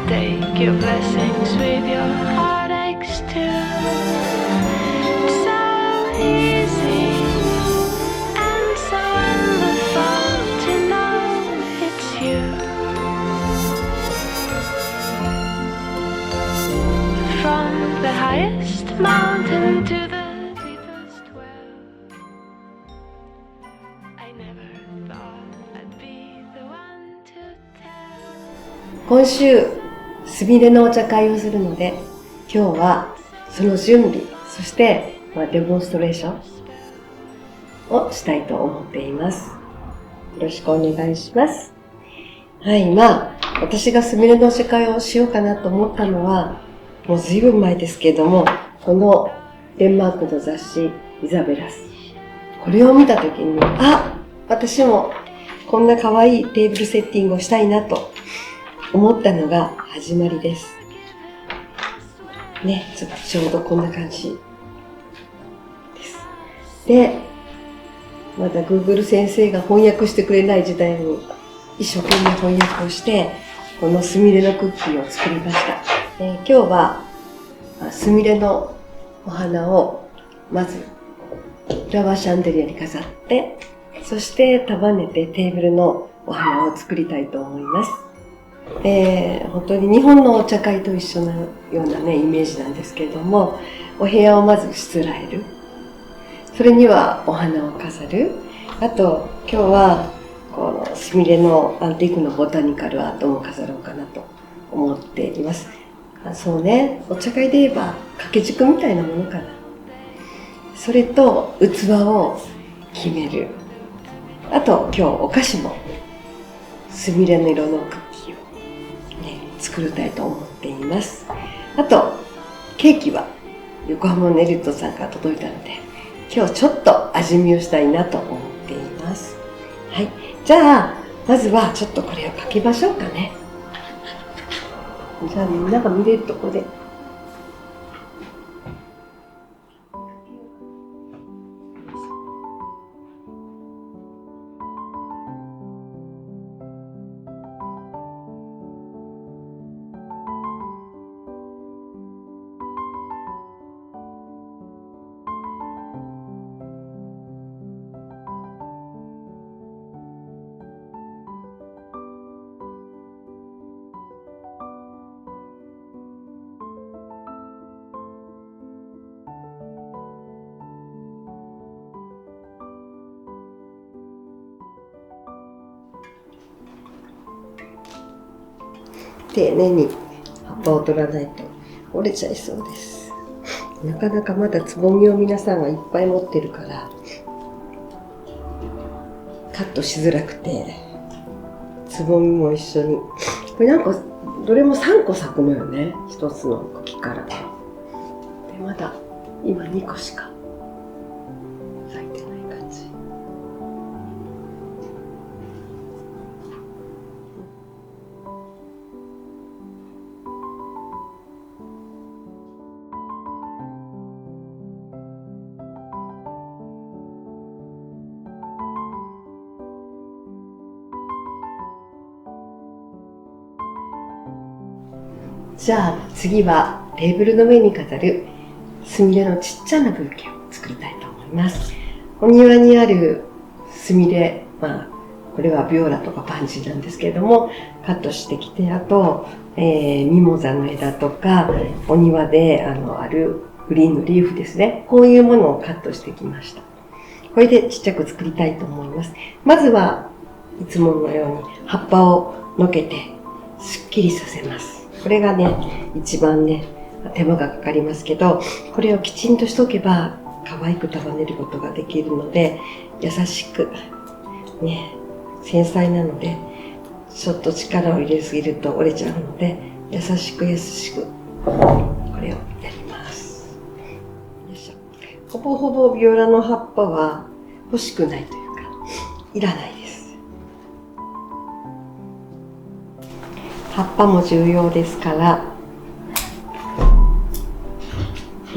take your blessings with your heartaches too. It's so easy and so wonderful to know it's you. From the highest mountain to the deepest well, I never thought I'd be the one to tell. 今週すみれのお茶会をするので、今日はその準備、そしてデモンストレーションをしたいと思っています。よろしくお願いします。はい、私がすみれのお茶会をしようかなと思ったのはもうずいぶん前ですけれども、このデンマークの雑誌イザベラス、これを見たときに、私もこんな可愛いテーブルセッティングをしたいなと思ったのが始まりです。ね、ちょうどこんな感じです。で、まだ Google 先生が翻訳してくれない時代に一生懸命翻訳をして、このスミレのクッキーを作りました。今日はスミレのお花をまずフラワーシャンデリアに飾って、そして束ねてテーブルのお花を作りたいと思います。本当に日本のお茶会と一緒のようなね、イメージなんですけれども、お部屋をまずしつらえる。それにはお花を飾る。あと、今日はこのスミレのアンティークのボタニカルアートも飾ろうかなと思っています。そうね、お茶会で言えば掛け軸みたいなものかな。それと器を決める。あと今日お菓子もスミレの色のクッキーを、ね、作りたいと思っています。あとケーキは横浜ネルトさんから届いたので、今日ちょっと味見をしたいなと思っています。はい、じゃあまずはちょっとこれをかけましょうかね。じゃあみんなが見れるとこで。丁寧に葉っぱを取らないと折れちゃいそうです。なかなかまだつぼみを皆さんがいっぱい持ってるからカットしづらくて、つぼみも一緒に、これなんかどれも3個咲くのよね、一つの茎から。でまだ今2個しか咲いてない感じ。じゃあ次はテーブルの上に飾るスミレのちっちゃなブーケを作りたいと思います。お庭にあるスミレ、これはビオラとかパンジーなんですけれども、カットしてきて、あと、ミモザの枝とか、お庭であるグリーンのリーフですね。こういうものをカットしてきました。これでちっちゃく作りたいと思います。まずはいつものように葉っぱをのけてすっきりさせます。これがね、一番ね、手間がかかりますけど、これをきちんとしておけば可愛く束ねることができるので、優しく、ね、繊細なので、ちょっと力を入れすぎると折れちゃうので、優しく優しく、これをやります。よいしょ。ほぼほぼビオラの葉っぱは欲しくないというか、いらないです。葉っぱも重要ですから、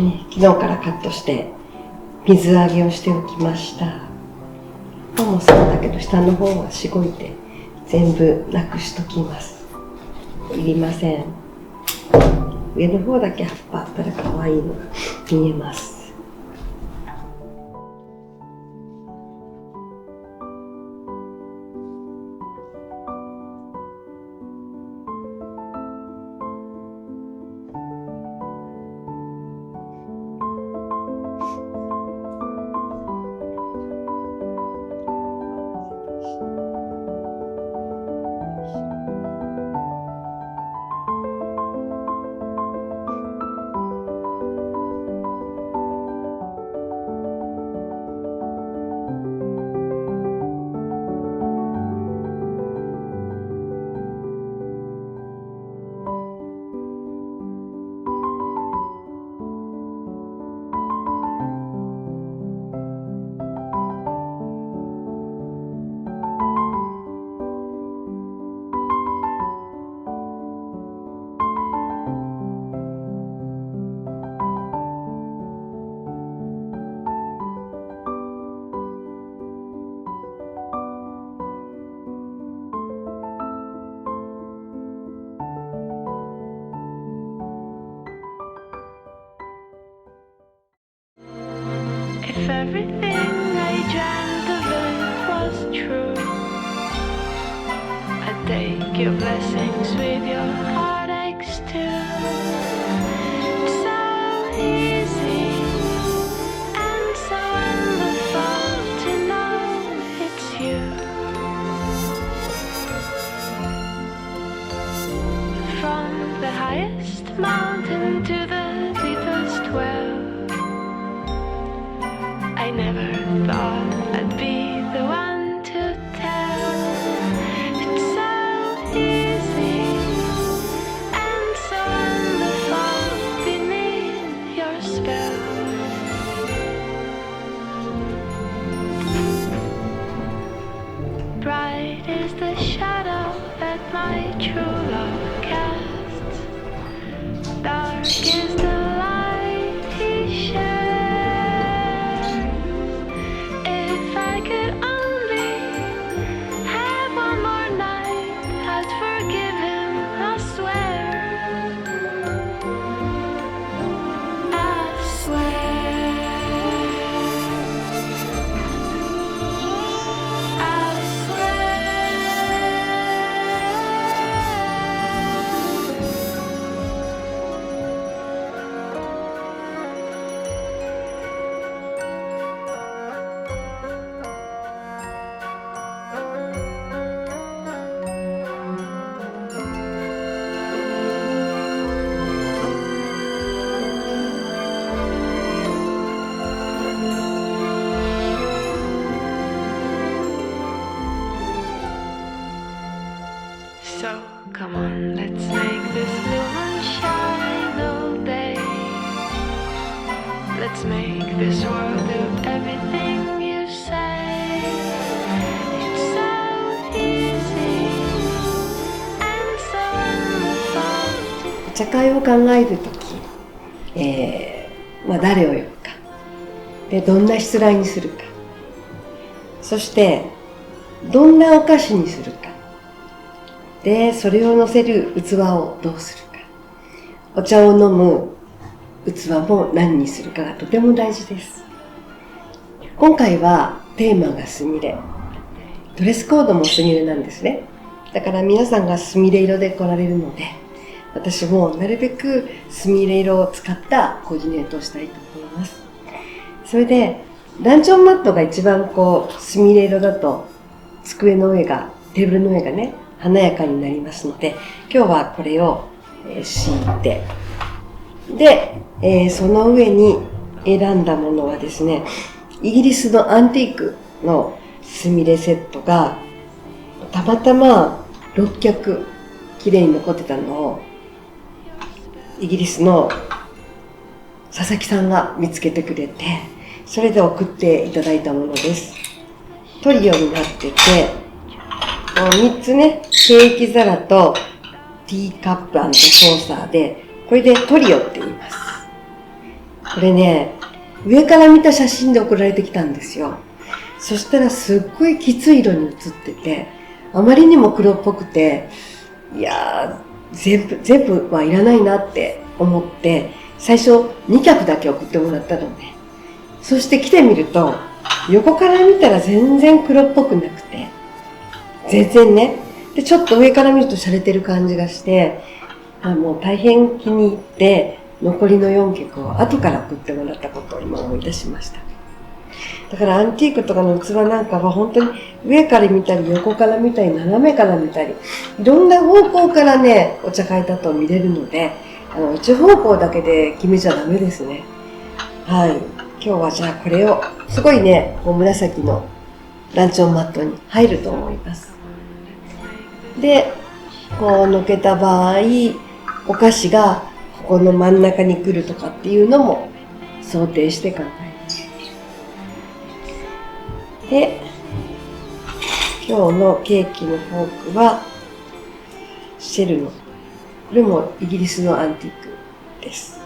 ね、昨日からカットして水揚げをしておきました。葉もそうだけど下の方はしごいて全部なくしときます。いりません。上の方だけ葉っぱあったら可愛いのが見えます。If everything I dreamt of it was true, I'd take your blessings with your heartaches too. It's so easy and so wonderful to know it's you. From the highest mountain to the deepest well, I never thought I'd be the one to tell. It's so easy and so wonderful beneath your spell. Bright is the shadow that my true love casts. Dark is the light he shares. So come on, let's make this blue moon shine all day. Let's make this world do everything you say. It's so easy and so wonderful. お茶会を考えるとき、誰を呼ぶか、でどんなしつらいにするか、そしてどんなお菓子にするか、でそれを乗せる器をどうするか、お茶を飲む器も何にするかがとても大事です。今回はテーマがすみれ、ドレスコードもすみれなんですね。だから皆さんがすみれ色で来られるので、私もなるべくすみれ色を使ったコーディネートをしたいと思います。それでランチョンマットが一番すみれ色だと机の上が、テーブルの上がね華やかになりますので、今日はこれを敷いて、で、その上に選んだものはですね、イギリスのアンティークのすみれセットがたまたま6脚綺麗に残ってたのをイギリスの佐々木さんが見つけてくれて、それで送っていただいたものです。トリオになってて、3つね、ケーキ皿とティーカップ&ソーサーで、これでトリオって言います。これね、上から見た写真で送られてきたんですよ。そしたらすっごいきつい色に映ってて、あまりにも黒っぽくて、いや全部はいらないなって思って、最初2脚だけ送ってもらったのね。そして来てみると、横から見たら全然黒っぽくなくて、全然ね。で、ちょっと上から見ると洒落てる感じがして、もう大変気に入って、残りの4脚を後から送ってもらったことを今思い出しました。だからアンティークとかの器なんかは本当に上から見たり横から見たり斜めから見たり、いろんな方向からね、お茶会だと見れるので、一方向だけで決めちゃダメですね。はい。今日はじゃあこれを、すごいね、もう紫のランチョンマットに入ると思います。で、こうのけた場合、お菓子がここの真ん中に来るとかっていうのも想定して考えます。で、今日のケーキのフォークはシェルの、これもイギリスのアンティークです。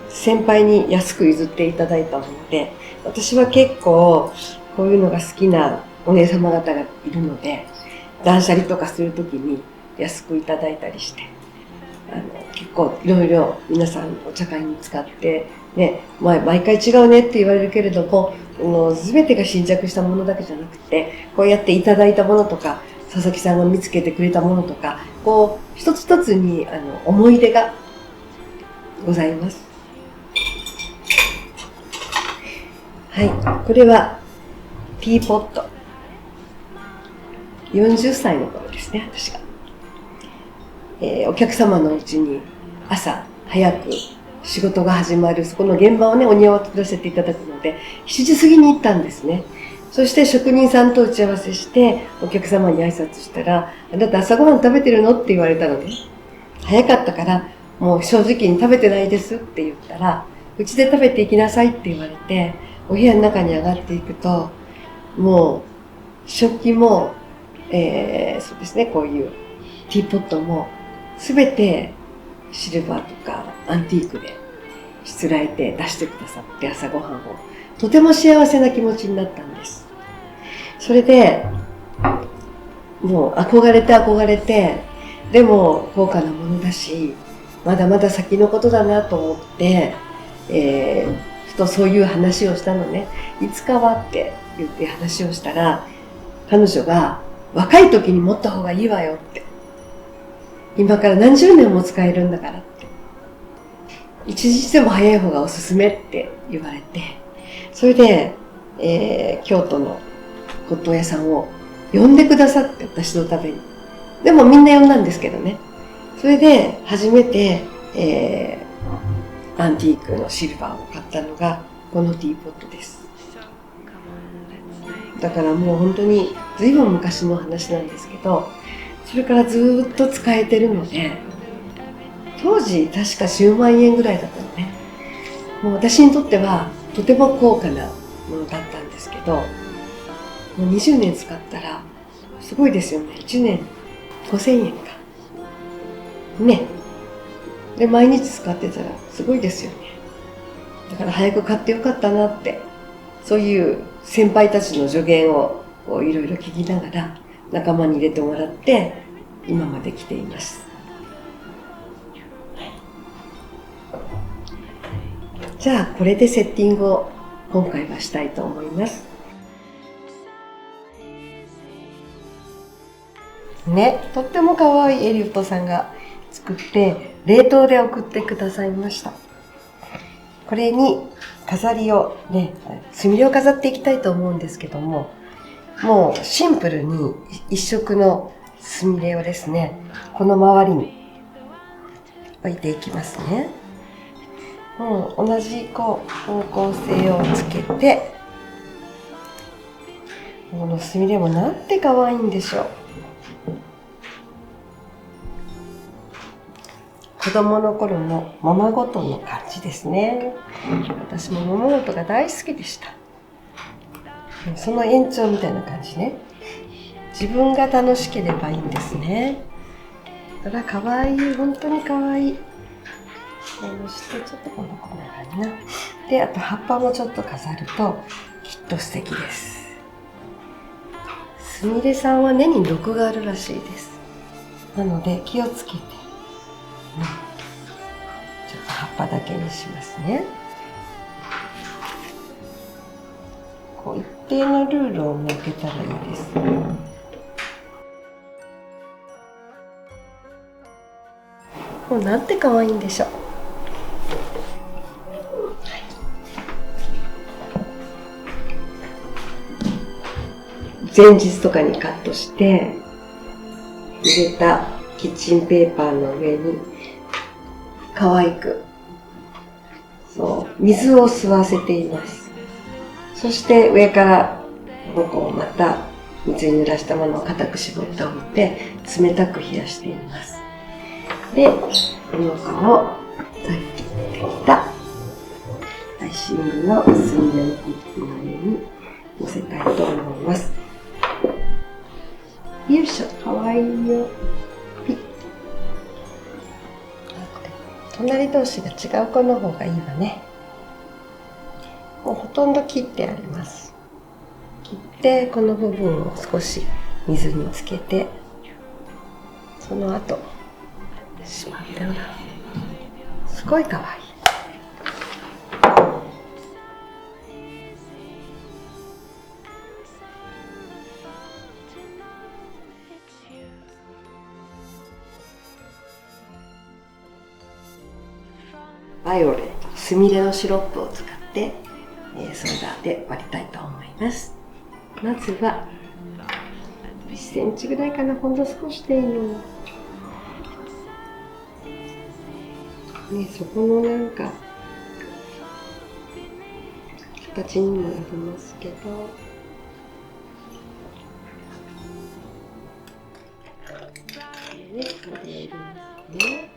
先輩に安く譲っていただいたもので、私は結構こういうのが好きなお姉様方がいるので、断捨離とかするときに安くいただいたりして、結構いろいろ皆さんお茶会に使ってね、毎回違うねって言われるけれども、全てが新着したものだけじゃなくて、こうやっていただいたものとか、佐々木さんが見つけてくれたものとか、こう一つ一つに思い出がございます。はい、これはティーポット。40歳の頃ですね、私が。お客様のうちに朝早く仕事が始まる、そこの現場をね、お庭を作らせていただくので、7時過ぎに行ったんですね。そして職人さんと打ち合わせして、お客様に挨拶したら、あなた朝ごはん食べてるのって言われたので、早かったから、もう正直に食べてないですって言ったら、うちで食べていきなさいって言われて、お部屋の中に上がっていくと、もう食器も、そうですね、こういうティーポットもすべてシルバーとかアンティークでしつらえて出してくださって、朝ごはんをとても幸せな気持ちになったんです。それでもう憧れて、でも高価なものだし、まだまだ先のことだなと思って、ふとそういう話をしたのね。いつかはって言って話をしたら、彼女が若い時に持った方がいいわよって。今から何十年も使えるんだからって。一日でも早い方がおすすめって言われて、それで、京都の骨董屋さんを呼んでくださって、私のために。でもみんな呼んだんですけどね。それで初めて、アンティークのシルバーを買ったのがこのティーポットです。だからもう本当に随分昔の話なんですけど、それからずっと使えてるので、当時確か10万円ぐらいだったのね。もう私にとってはとても高価なものだったんですけど、もう20年使ったらすごいですよね。1年5000円かね。で毎日使ってたらすごいですよね。だから早く買ってよかったなって、そういう先輩たちの助言をいろいろ聞きながら仲間に入れてもらって今まで来ています。じゃあこれでセッティングを今回はしたいと思います。ね、とっても可愛いエリオットさんが作って冷凍で送ってくださいました。これに飾りをね、スミレを飾っていきたいと思うんですけども、もうシンプルに一色のスミレをですね、この周りに置いていきますね。もう同じ方向性をつけて、このスミレもなんて可愛いんでしょう。子供の頃のままごとの感じですね。私もままごとが大好きでした。その延長みたいな感じね。自分が楽しければいいんですね。だから可愛い、本当に可愛い。そしてちょっとこんな感じな。で、あと葉っぱもちょっと飾るときっと素敵です。すみれさんは根に毒があるらしいです。なので気をつけて、ちょっと葉っぱだけにしますね。こう一定のルールを設けたらいいです。もうなんて可愛いんでしょう。前日とかにカットして入れたキッチンペーパーの上に可愛く水を吸わせています。そして上からここをまた水に濡らしたものを固く絞っておいて冷たく冷やしています。で、この子をさっきできたアイシングのスミレのクッキーの上に乗せたいと思います。よいしょ、かわいいよ。ピッ。隣同士が違う子の方がいいわね。もうほとんど切ってあります。切ってこの部分を少し水につけて、その後しまっておく。すごいかわいい。バイオレット、スミレのシロップを使ってソーダで割りたいと思います。まずは1センチぐらいかな、ほんの少しでいいの。ね、そこのなんか形にもよりますけど、ね、これ入れますね。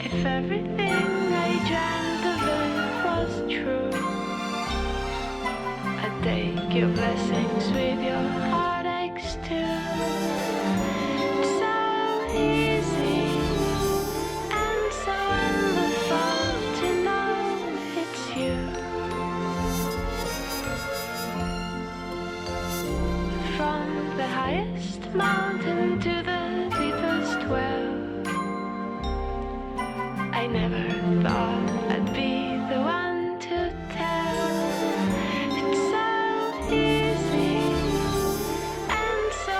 If everything I dreamt of it was true, I'd take your blessings with your heartaches too. It's so easy and so wonderful to know it's you. From the highest mountain to the deepest well, I never thought I'd be the one to tell. It's so easy and so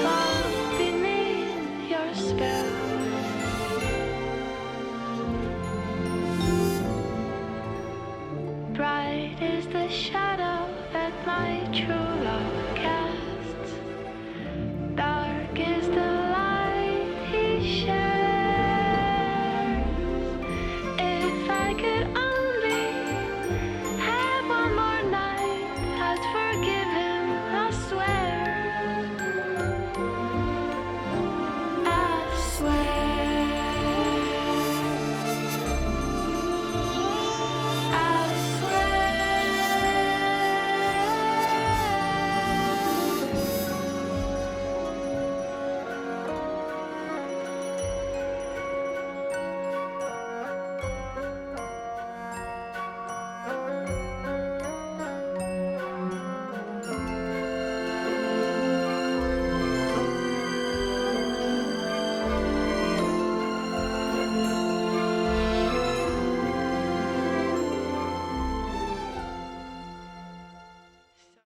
wonderful beneath your spell. Bright is the shadow that my true love